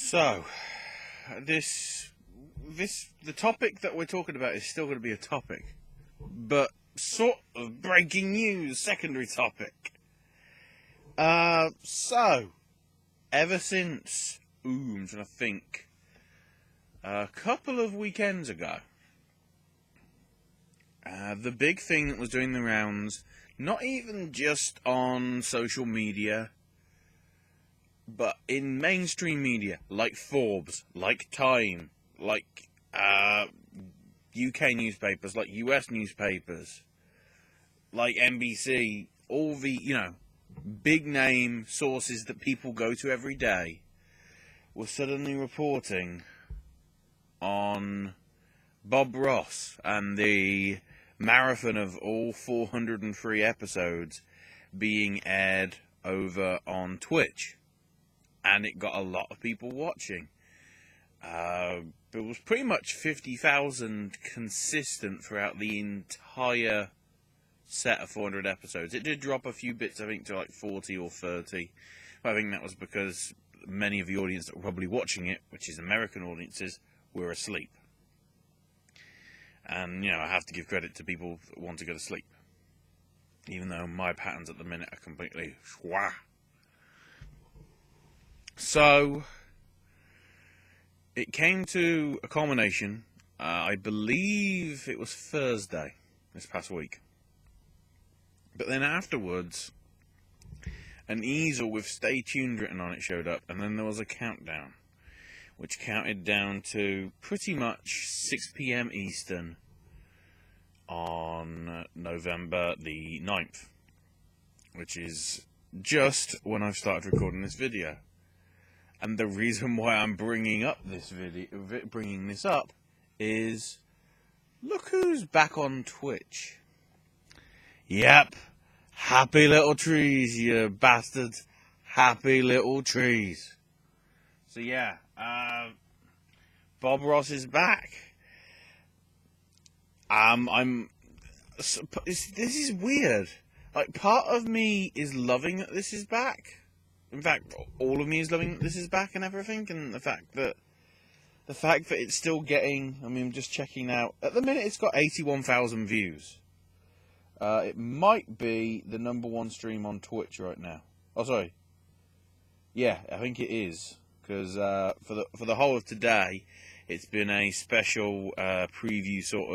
So, the topic that we're talking about is still going to be a topic, but sort of breaking news, secondary topic. So, ever since, I'm trying to think, a couple of weekends ago, the big thing that was doing the rounds, not even just on social media, but in mainstream media, like Forbes, like Time, like UK newspapers, like US newspapers, like NBC, all the, big name sources that people go to every day, were suddenly reporting on Bob Ross and the marathon of all 403 episodes being aired over on Twitch. And it got a lot of people watching. It was pretty much 50,000 consistent throughout the entire set of 400 episodes. It did drop a few bits, I think, to like 40 or 30. But I think that was because many of the audience that were probably watching it, which is American audiences, were asleep. And, I have to give credit to people that want to go to sleep. Even though my patterns at the minute are completely schwa. So, it came to a culmination, I believe it was Thursday, this past week. But then afterwards, an easel with "Stay Tuned" written on it showed up, and then there was a countdown, which counted down to pretty much 6 p.m. Eastern on November the 9th, which is just when I've started recording this video. And the reason why I'm bringing this up is, look who's back on Twitch. Yep, happy little trees, you bastards. Happy little trees. So yeah, Bob Ross is back. This is weird. Like, part of me is loving that this is back. In fact, all of me is loving that this is back and everything, and the fact that it's still getting, I'm just checking out, at the minute it's got 81,000 views. It might be the number one stream on Twitch right now. Oh, sorry. Yeah, I think it is, because for the whole of today, it's been a special preview sort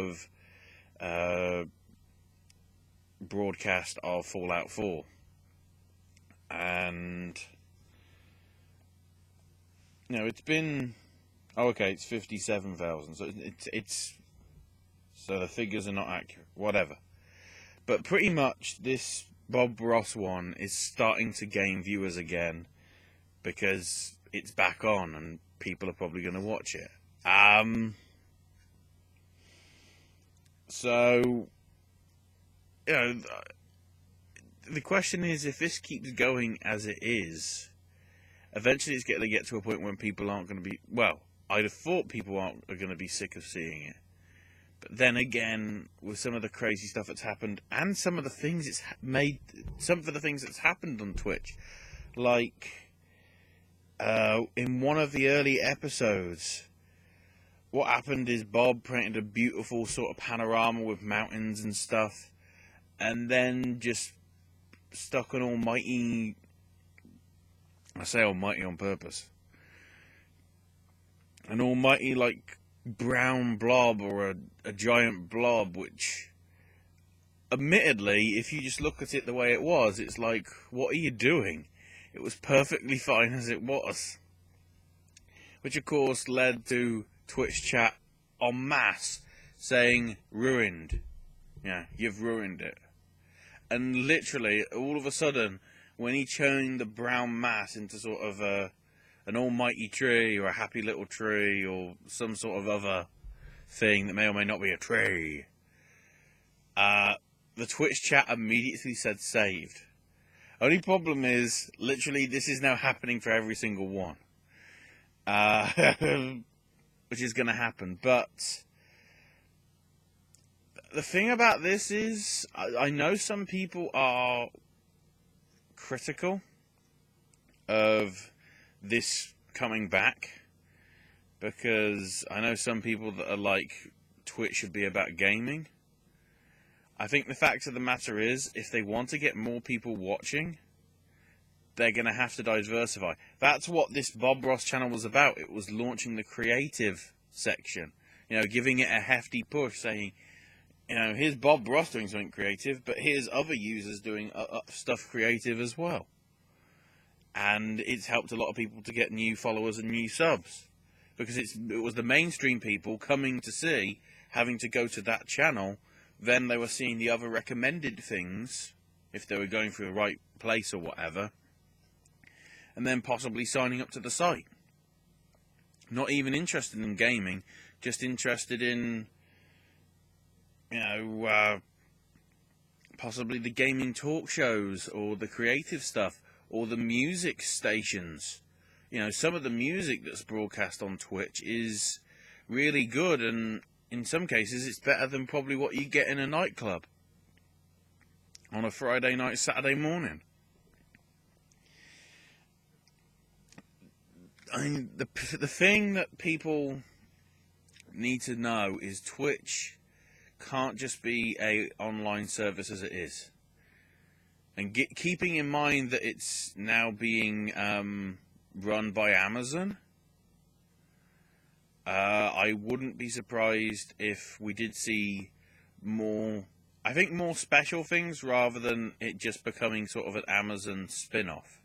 of broadcast of Fallout 4. And it's been it's 57,000. So it's so the figures are not accurate. Whatever. But pretty much this Bob Ross one is starting to gain viewers again because it's back on and people are probably going to watch it. So the question is, if this keeps going as it is, eventually it's going to get to a point when people aren't going to be... Well, I'd have thought people are going to be sick of seeing it. But then again, with some of the crazy stuff that's happened, and some of the things that's happened on Twitch, like in one of the early episodes, what happened is Bob painted a beautiful sort of panorama with mountains and stuff, and then just stuck an almighty, I say almighty on purpose, an almighty brown blob or a giant blob, which admittedly, if you just look at it the way it was, it's like, what are you doing? It was perfectly fine as it was, which of course led to Twitch chat en masse saying, ruined. Yeah, you've ruined it. And literally, all of a sudden, when he turned the brown mass into sort of an almighty tree or a happy little tree or some sort of other thing that may or may not be a tree, the Twitch chat immediately said saved. Only problem is, literally, this is now happening for every single one. Which is going to happen. But the thing about this is, I know some people are critical of this coming back. because I know some people that are like, Twitch should be about gaming. I think the fact of the matter is, if they want to get more people watching, they're going to have to diversify. That's what this Bob Ross channel was about. It was launching the creative section. You know, giving it a hefty push, saying, you know, here's Bob Ross doing something creative, but here's other users doing stuff creative as well. And it's helped a lot of people to get new followers and new subs. Because it was the mainstream people coming to see, having to go to that channel, then they were seeing the other recommended things, if they were going through the right place or whatever, and then possibly signing up to the site. Not even interested in gaming, just interested in, you know, possibly the gaming talk shows, or the creative stuff, or the music stations. You know, some of the music that's broadcast on Twitch is really good, and in some cases it's better than probably what you get in a nightclub on a Friday night, Saturday morning. I mean, the thing that people need to know is Twitch can't just be a online service as it is. And keeping in mind that it's now being run by Amazon, I wouldn't be surprised if we did see more, I think more special things rather than it just becoming sort of an Amazon spin-off.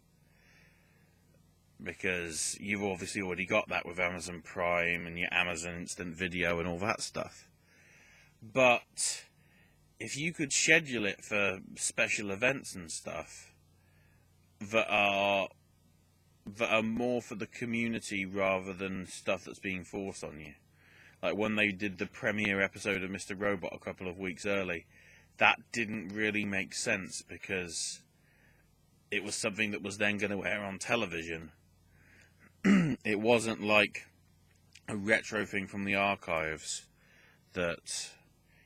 Because you've obviously already got that with Amazon Prime and your Amazon Instant Video and all that stuff. But if you could schedule it for special events and stuff that are more for the community rather than stuff that's being forced on you. Like when they did the premiere episode of Mr. Robot a couple of weeks early, that didn't really make sense because it was something that was then going to air on television. It wasn't like a retro thing from the archives that,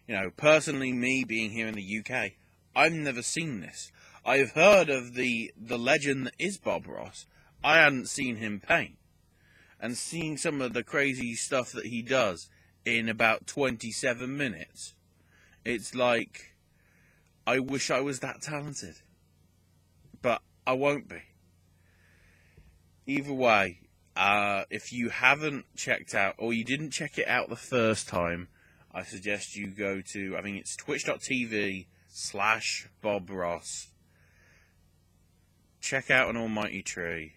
you know, personally, me being here in the UK, I've never seen this. I've heard of the legend that is Bob Ross. I hadn't seen him paint. And seeing some of the crazy stuff that he does in about 27 minutes, it's like, I wish I was that talented. But I won't be. Either way, if you haven't checked out, or you didn't check it out the first time, I suggest you go to, I think it's twitch.tv/Bob Ross. Check out An Almighty Tree.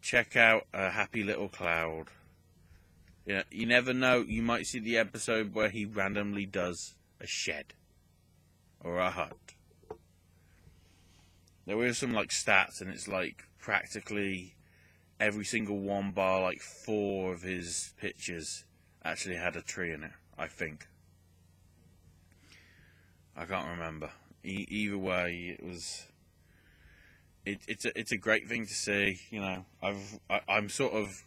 Check out A Happy Little Cloud. You know, you never know, you might see the episode where he randomly does a shed. Or a hut. There were some like stats, and it's like practically every single one bar, like 4 of his pictures actually had a tree in it, I think. I can't remember. Either way, it was. It's a great thing to see. You know, I'm sort of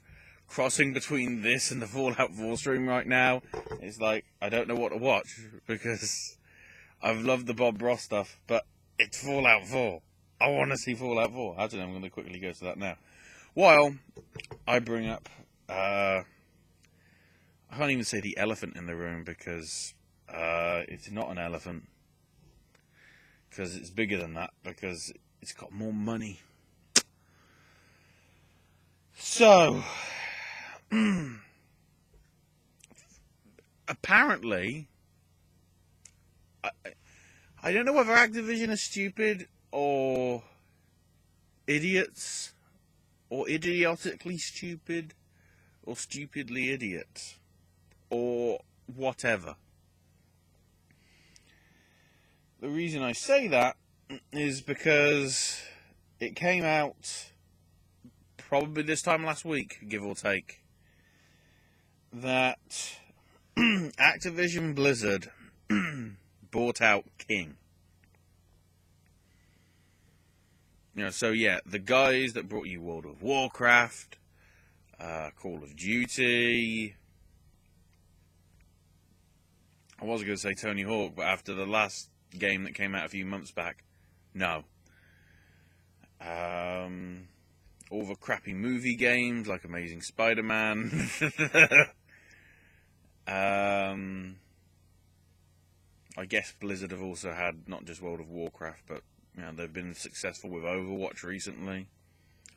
crossing between this and the Fallout 4 stream right now. It's like I don't know what to watch because I've loved the Bob Ross stuff, but it's Fallout 4. I want to see Fallout 4. Actually, I'm going to quickly go to that now. While I bring up, I can't even say the elephant in the room because it's not an elephant. Because it's bigger than that, because it's got more money. So, apparently, I don't know whether Activision is stupid or idiots, or idiotically stupid, or stupidly idiot, or whatever. The reason I say that is because it came out probably this time last week, give or take, that Activision Blizzard bought out King. You know, so yeah, the guys that brought you World of Warcraft, Call of Duty. I was going to say Tony Hawk, but after the last game that came out a few months back, no. all the crappy movie games like Amazing Spider-Man. I guess Blizzard have also had not just World of Warcraft, but they've been successful with Overwatch recently.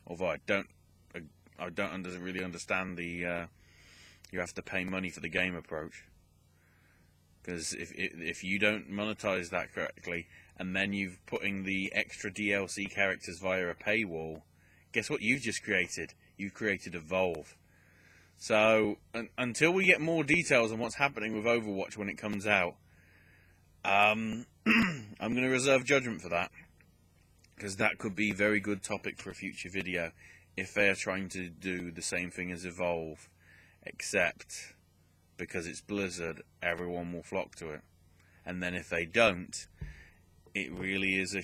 Although I don't really understand the you have to pay money for the game approach. Because if you don't monetize that correctly, and then you're putting the extra DLC characters via a paywall, guess what you've just created? You've created Evolve. So, until we get more details on what's happening with Overwatch when it comes out, I'm going to reserve judgment for that. Because that could be a very good topic for a future video, if they are trying to do the same thing as Evolve, except because it's Blizzard, everyone will flock to it. And then if they don't, it really is a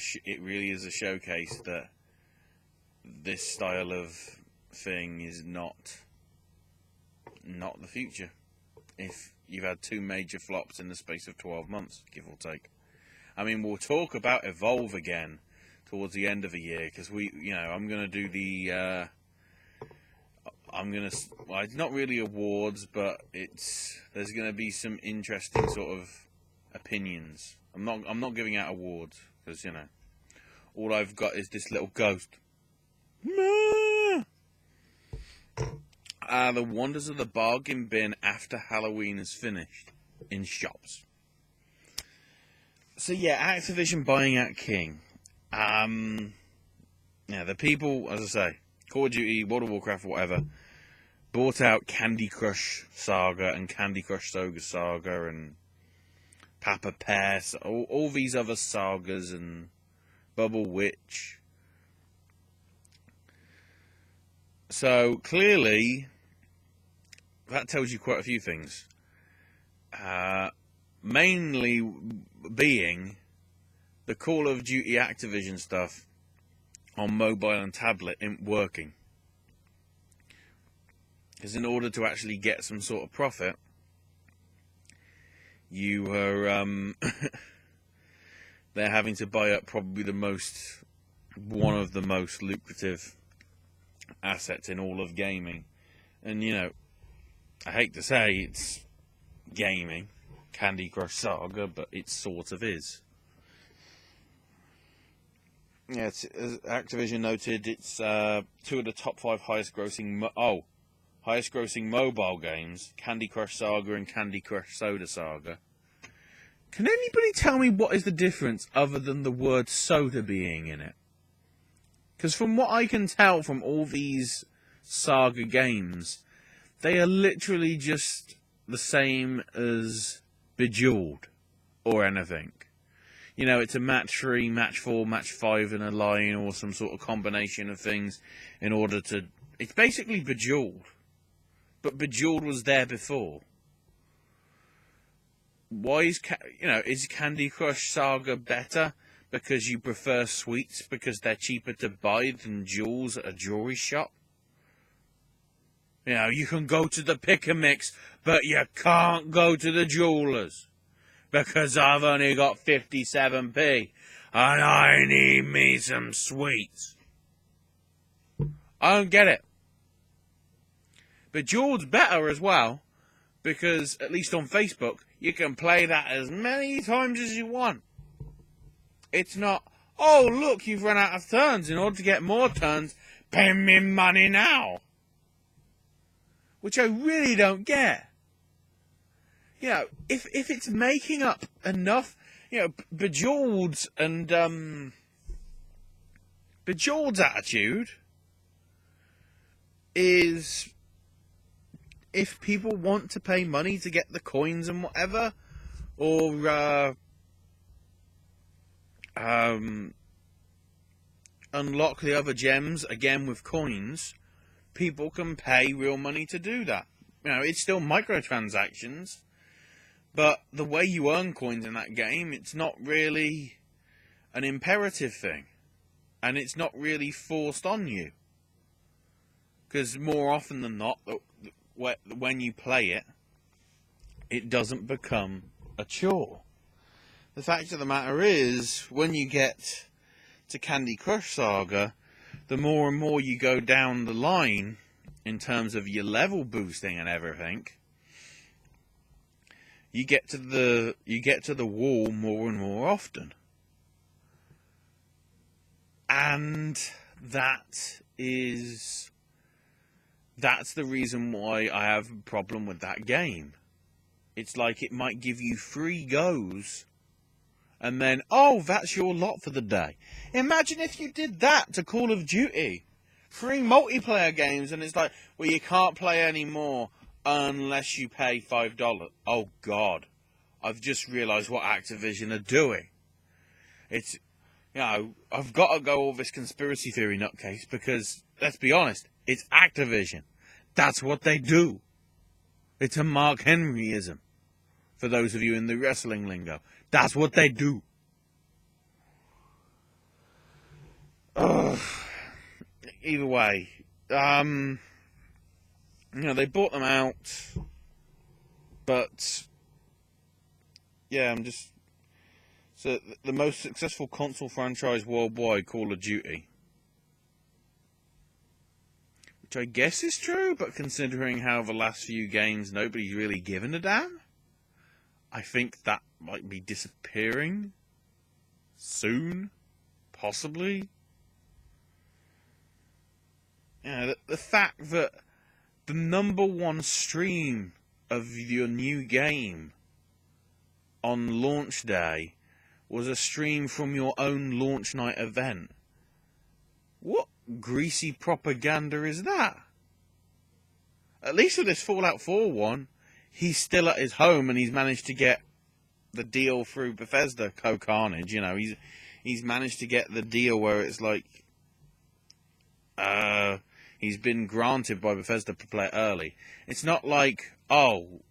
showcase that this style of thing is not the future. If you've had 2 major flops in the space of 12 months, give or take. I mean, we'll talk about Evolve again towards the end of the year, because I'm going to do the well, it's not really awards, but there's going to be some interesting sort of opinions. I'm not giving out awards, because all I've got is this little ghost. The wonders of the bargain bin after Halloween is finished in shops. So yeah, Activision buying out King. The people, as I say, Call of Duty, World of Warcraft, whatever, bought out Candy Crush Saga and Candy Crush Saga and Papa Pear, all these other sagas, and Bubble Witch. So clearly, that tells you quite a few things. Mainly being the Call of Duty Activision stuff on mobile and tablet isn't working. Because in order to actually get some sort of profit, you are they're having to buy up probably one of the most lucrative assets in all of gaming. And I hate to say it's gaming, Candy Crush Saga, but it sort of is. Yeah, as Activision noted, it's 2 of the top 5 highest grossing mobile games, Candy Crush Saga and Candy Crush Soda Saga. Can anybody tell me what is the difference other than the word soda being in it? Because from what I can tell from all these Saga games, they are literally just the same as Bejeweled or anything. It's a match 3, match 4, match 5 in a line, or some sort of combination of things in order to... It's basically Bejeweled. But Bejeweled was there before. Why is Candy Crush Saga better? Because you prefer sweets because they're cheaper to buy than jewels at a jewelry shop? You can go to the pick and mix, but you can't go to the jewelers. Because I've only got 57p, and I need me some sweets. I don't get it. But Bejeweled's better as well, because at least on Facebook, you can play that as many times as you want. It's not, oh look, you've run out of turns. In order to get more turns, pay me money now. Which I really don't get. If it's making up enough, Bejeweled's and Bejeweled's attitude is, if people want to pay money to get the coins and whatever, or unlock the other gems again with coins, people can pay real money to do that. It's still microtransactions. But the way you earn coins in that game, it's not really an imperative thing. And it's not really forced on you. Because more often than not, when you play it, it doesn't become a chore. The fact of the matter is, when you get to Candy Crush Saga, the more and more you go down the line in terms of your level boosting and everything, you get to the wall more and more often. And that's the reason why I have a problem with that game. It's like it might give you 3 goes, and then, oh, that's your lot for the day. Imagine if you did that to Call of Duty. 3 multiplayer games, and it's like, well, you can't play anymore unless you pay $5. Oh, God. I've just realised what Activision are doing. It's, I've got to go all this conspiracy theory nutcase because, let's be honest, it's Activision. That's what they do. It's a Mark Henryism. For those of you in the wrestling lingo. That's what they do. Ugh. Either way, they bought them out, but yeah, so the most successful console franchise worldwide, Call of Duty, which I guess is true, but considering how the last few games nobody's really given a damn, I think that might be disappearing soon, possibly. The fact that the #1 stream of your new game on launch day was a stream from your own launch night event. What greasy propaganda is that? At least with this Fallout 4 one, he's still at his home and he's managed to get the deal through Bethesda Co-Carnage. He's managed to get the deal where it's like, he's been granted by Bethesda to play early. It's not like, I'm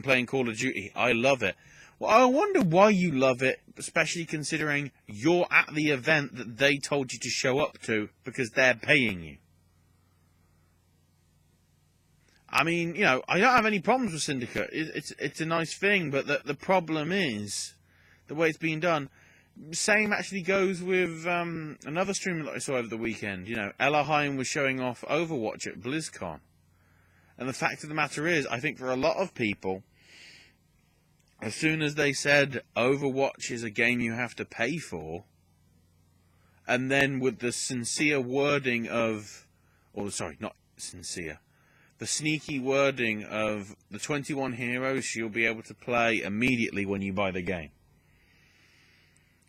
playing Call of Duty, I love it. Well, I wonder why you love it, especially considering you're at the event that they told you to show up to because they're paying you. I mean, I don't have any problems with Syndicate. It's a nice thing, but the problem is the way it's being done. Same actually goes with another streamer that I saw over the weekend. Ella Heim was showing off Overwatch at BlizzCon. And the fact of the matter is, I think for a lot of people, as soon as they said Overwatch is a game you have to pay for, and then with the sincere wording of, not sincere, the sneaky wording of the 21 heroes you'll be able to play immediately when you buy the game.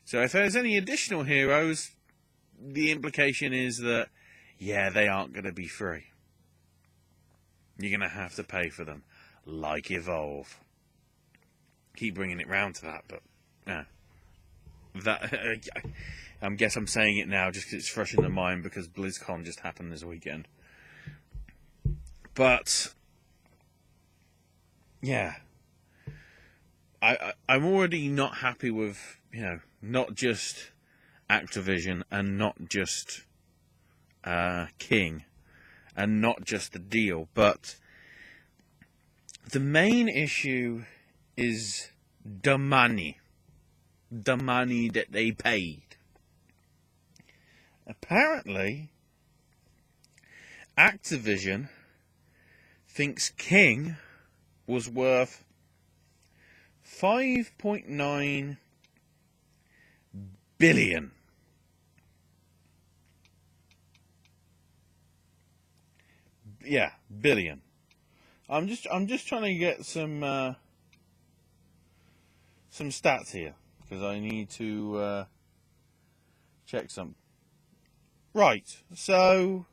So if there's any additional heroes, the implication is that, they aren't going to be free. You're going to have to pay for them, like Evolve. Keep bringing it round to that, but I guess I'm saying it now just because it's fresh in the mind because BlizzCon just happened this weekend. But I'm already not happy with not just Activision and not just King and not just the deal, but the main issue is the money that they paid. Apparently, Activision thinks King was worth $5.9 billion. Yeah, billion. I'm just trying to get some stats here because I need to check some. Right, so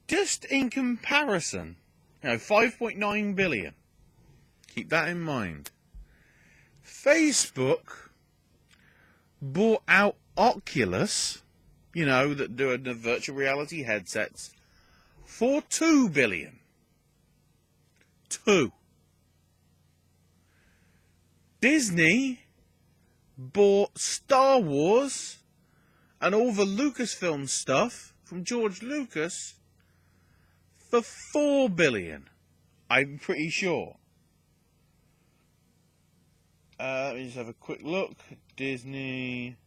just in comparison, 5.9 billion. Keep that in mind. Facebook bought out Oculus, that do the virtual reality headsets, for $2 billion. 2. Disney bought Star Wars and all the Lucasfilm stuff from George Lucas for $4 billion. I'm pretty sure. Let me just have a quick look. Disney,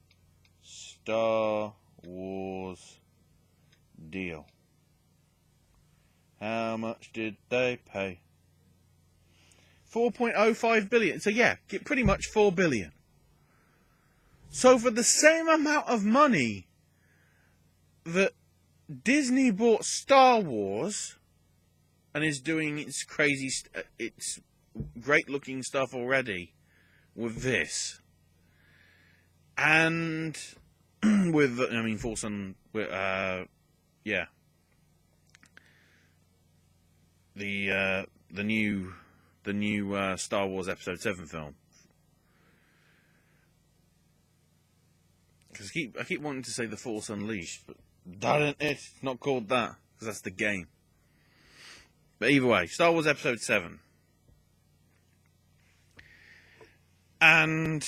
Star Wars, deal. How much did they pay? 4.05 billion. So yeah, get pretty much 4 billion. So for the same amount of money that Disney bought Star Wars and is doing its crazy, its great looking stuff already with this, and with, I mean, Force and yeah, the new Star Wars Episode 7 film. Because I keep wanting to say The Force Unleashed, but it's not called that, because that's the game. But either way, Star Wars Episode 7. And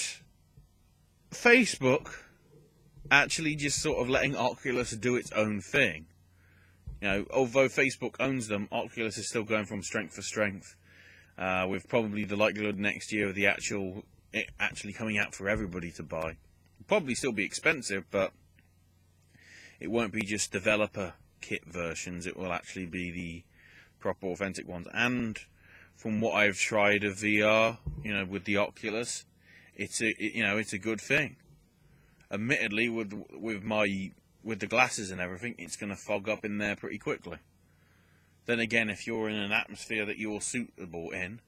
Facebook actually just sort of letting Oculus do its own thing. You know, although Facebook owns them, Oculus is still going from strength to strength, with probably the likelihood next year of it actually coming out for everybody to buy. It'll probably still be expensive, but it won't be just developer kit versions. It will actually be the proper authentic ones. And from what I've tried of VR, you know, with the Oculus, it's a good thing. Admittedly, with the glasses and everything, it's going to fog up in there pretty quickly. Then again, if you're in an atmosphere that you're suitable in,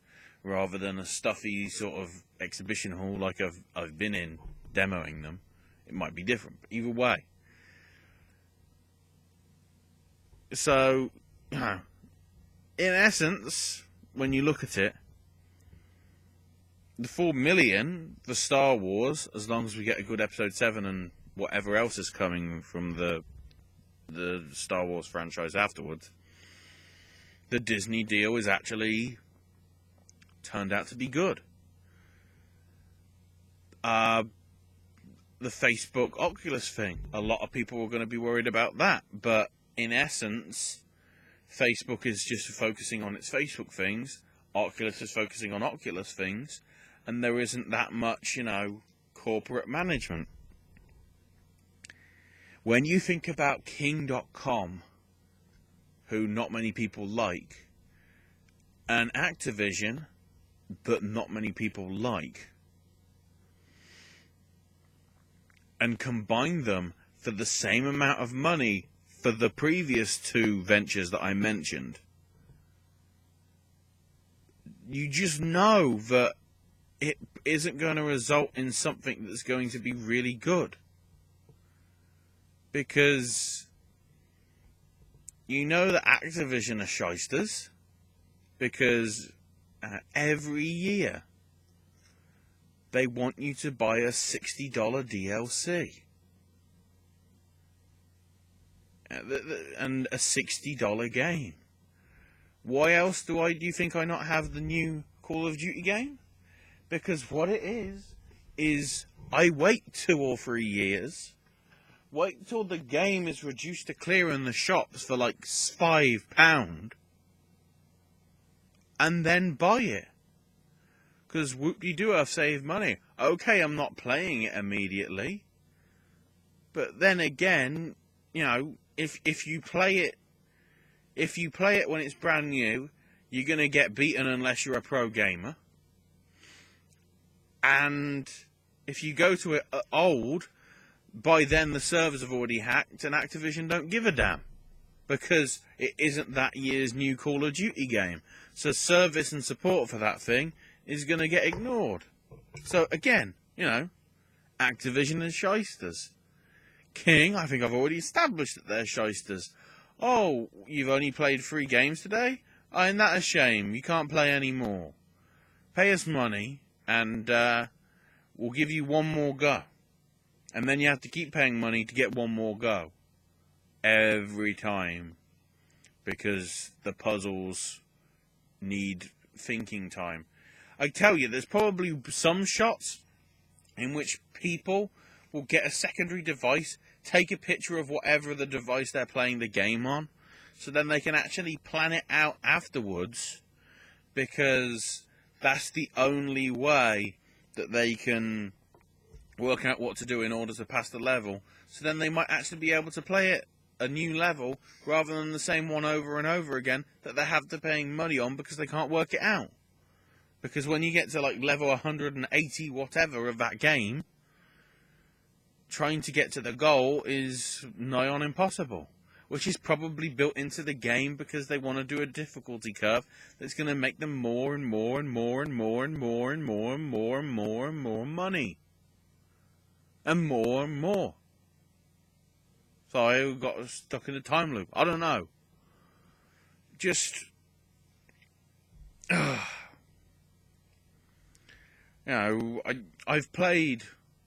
rather than a stuffy sort of exhibition hall like I've been in demoing them, it might be different. But either way. So, in essence, when you look at it, the 4 million for Star Wars, as long as we get a good Episode 7 and whatever else is coming from the Star Wars franchise afterwards, the Disney deal is actually turned out to be good. The Facebook Oculus thing, a lot of people are going to be worried about that, but in essence, Facebook is just focusing on its Facebook things, Oculus is focusing on Oculus things, and there isn't that much, corporate management. When you think about King.com, who not many people like, and Activision, but not many people like, and combine them for the same amount of money for the previous two ventures that I mentioned, you just know that it isn't going to result in something that's going to be really good. Because you know that Activision are shysters, because every year they want you to buy a $60 DLC. And a $60 game. Why else do you think I not have the new Call of Duty game? Because what it is I wait 2 or 3 years, wait till the game is reduced to clear in the shops for like £5, and then buy it. Because whoop-de-doo, I've saved money. Okay, I'm not playing it immediately, but then again, if you play it when it's brand new, you're going to get beaten unless you're a pro gamer. And if you go to it old, by then the servers have already hacked and Activision don't give a damn, because it isn't that year's new Call of Duty game. So service and support for that thing is going to get ignored. So again, Activision is shysters. King, I think I've already established that they're shysters. Oh, you've only played 3 games today? Isn't that a shame? You can't play any more. Pay us money, and we'll give you one more go. And then you have to keep paying money to get one more go. Every time. Because the puzzles need thinking time. I tell you, there's probably some shots in which people will get a secondary device, take a picture of whatever the device they're playing the game on, so then they can actually plan it out afterwards, because that's the only way that they can work out what to do in order to pass the level. So then they might actually be able to play it a new level rather than the same one over and over again that they have to paying money on because they can't work it out. Because when you get to like level 180 whatever of that game, trying to get to the goal is nigh on impossible. Which is probably built into the game because they want to do a difficulty curve that's going to make them more and more and more and more and more and more and more and more and more money. And more. So I got stuck in a time loop. I don't know. Just... I've played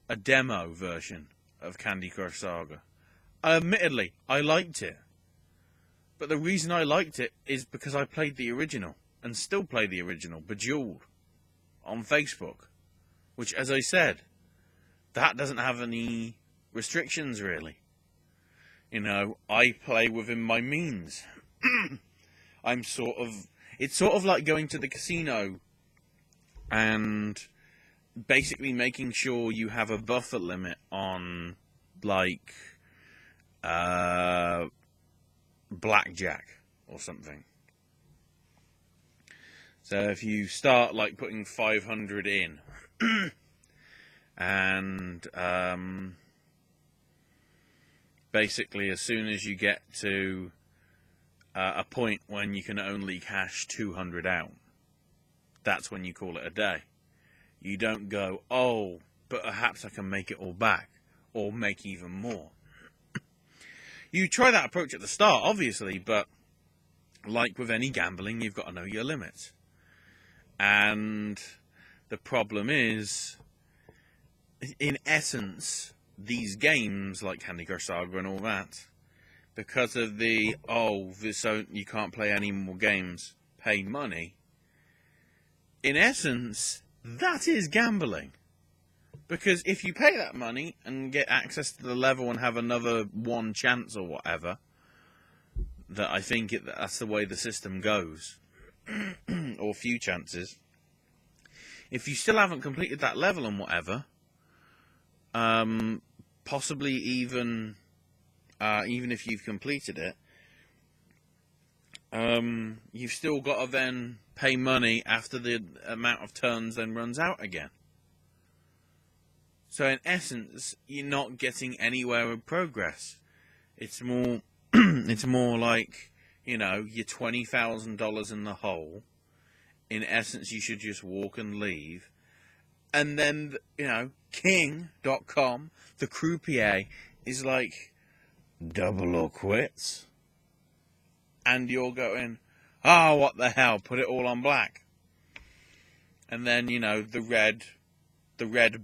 a demo version of Candy Crush Saga. Admittedly, I liked it. But the reason I liked it is because I played the original, and still play the original, Bejeweled, on Facebook. Which, as I said, that doesn't have any restrictions, really. You know, I play within my means. It's sort of like going to the casino and basically making sure you have a buffer limit on, like, blackjack or something. So if you start like putting 500 in and basically as soon as you get to a point when you can only cash 200 out, that's when you call it a day. You don't go, oh, but perhaps I can make it all back or make even more. You try that approach at the start, obviously, but like with any gambling, you've got to know your limits. And the problem is, in essence, these games, like Candy Crush Saga and all that, because of so you can't play any more games, pay money, in essence, that is gambling. Because if you pay that money and get access to the level and have another one chance or whatever, that I think that's the way the system goes, or few chances. If you still haven't completed that level and whatever, possibly even if you've completed it, you've still got to then pay money after the amount of turns then runs out again. So in essence, you're not getting anywhere with progress. It's more, it's more like, you know, you're $20,000 in the hole. In essence, you should just walk and leave. And then, you know, King.com, the croupier, is like, double or quits. And you're going, oh, what the hell, put it all on black. And then, you know, the red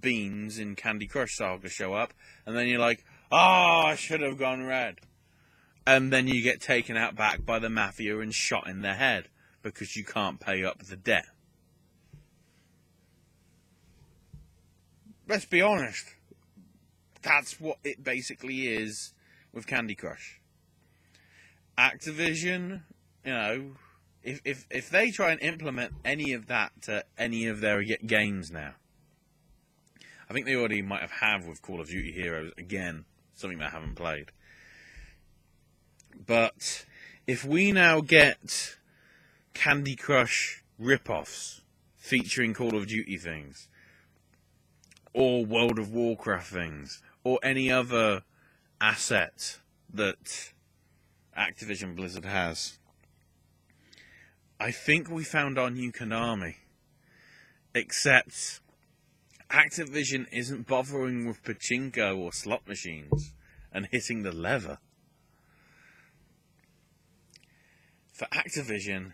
beans in Candy Crush Saga show up, and then you're like, oh, I should have gone red. And then you get taken out back by the mafia and shot in the head because you can't pay up the debt. Let's be honest. That's what it basically is with Candy Crush. Activision, you know, if they try and implement any of that to any of their games now, I think they already might have with Call of Duty Heroes, again, something that I haven't played. But if we now get Candy Crush rip-offs featuring Call of Duty things, or World of Warcraft things, or any other asset that Activision Blizzard has, I think we found our new Konami. Except Activision isn't bothering with pachinko or slot machines and hitting the lever. For Activision,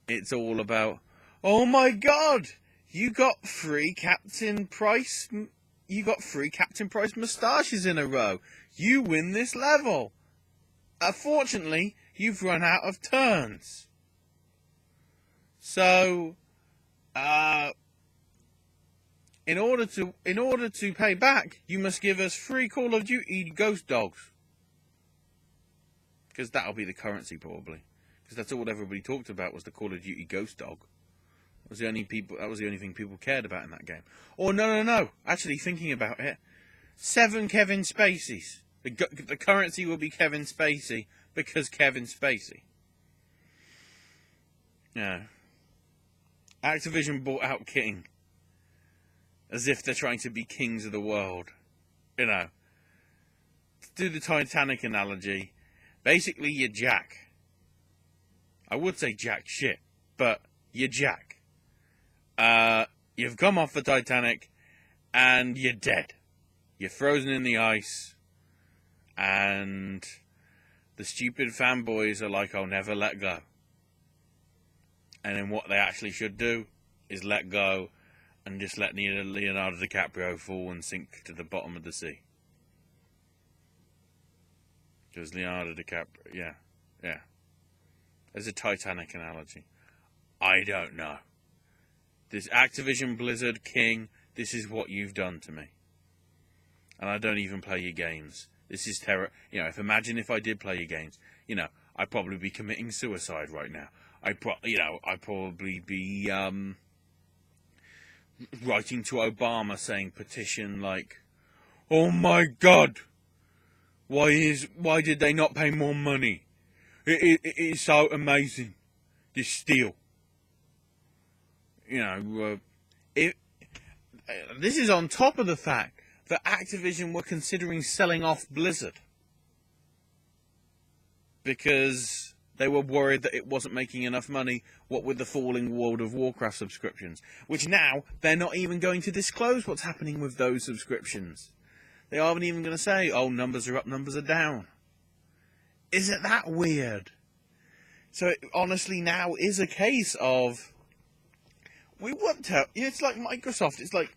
it's all about, oh my god, you got free Captain Price moustaches in a row. You win this level. Unfortunately, you've run out of turns. So, in order to pay back, you must give us free Call of Duty Ghost Dogs. Because that'll be the currency, probably. Because that's all everybody talked about was the Call of Duty Ghost Dog. That was the only thing people cared about in that game. Or no. Actually, thinking about it, 7 Kevin Spaceys. The currency will be Kevin Spacey because Kevin Spacey. Yeah. Activision bought out King. As if they're trying to be kings of the world. You know. To do the Titanic analogy, basically you're Jack. I would say jack shit, but you're Jack. You've come off the Titanic and you're dead. You're frozen in the ice. And the stupid fanboys are like, I'll never let go. And then what they actually should do is let go and just let Leonardo DiCaprio fall and sink to the bottom of the sea. Because Leonardo DiCaprio, yeah. As a Titanic analogy. I don't know. This Activision Blizzard King, this is what you've done to me. And I don't even play your games. This is terror. You know, imagine if I did play your games. You know, I'd probably be committing suicide right now. I'd probably be writing to Obama saying petition like, "Oh my God, why did they not pay more money? It is so amazing, this deal." You know, this is on top of the fact that Activision were considering selling off Blizzard because they were worried that it wasn't making enough money, what with the falling World of Warcraft subscriptions, which now they're not even going to disclose what's happening with those subscriptions. They aren't even going to say, oh, numbers are up, numbers are down. Isn't that weird? So it honestly now is a case of, we would tell, it's like Microsoft, it's like,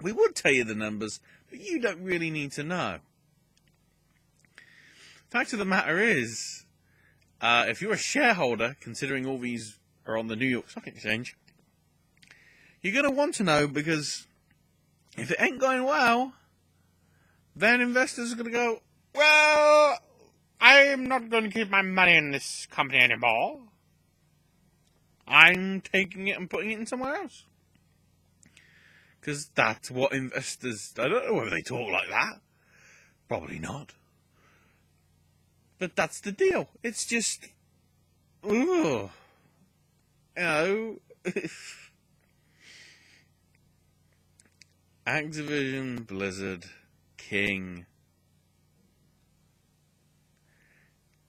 we would tell you the numbers, but you don't really need to know. Fact of the matter is, if you're a shareholder, considering all these are on the New York Stock Exchange, you're going to want to know, because if it ain't going well, then investors are going to go, well, I'm not going to keep my money in this company anymore. I'm taking it and putting it in somewhere else. Because that's what investors... I don't know whether they talk like that. Probably not. But that's the deal. It's just... Ooh. You know... Activision, Blizzard, King...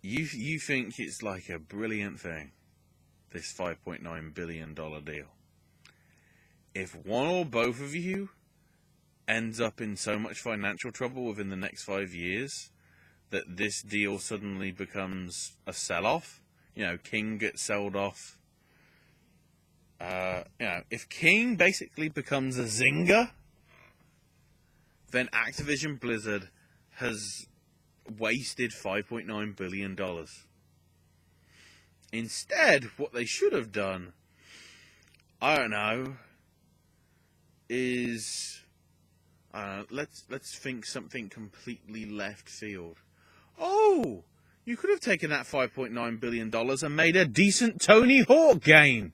You think it's like a brilliant thing, this $5.9 billion deal. If one or both of you ends up in so much financial trouble within the next 5 years that this deal suddenly becomes a sell-off, you know, King gets sold off. You know, if King basically becomes a zinger, then Activision Blizzard has wasted $5.9 billion. Instead, what they should have done, I don't know, is let's think something completely left field. Oh, you could have taken that $5.9 billion and made a decent Tony Hawk game.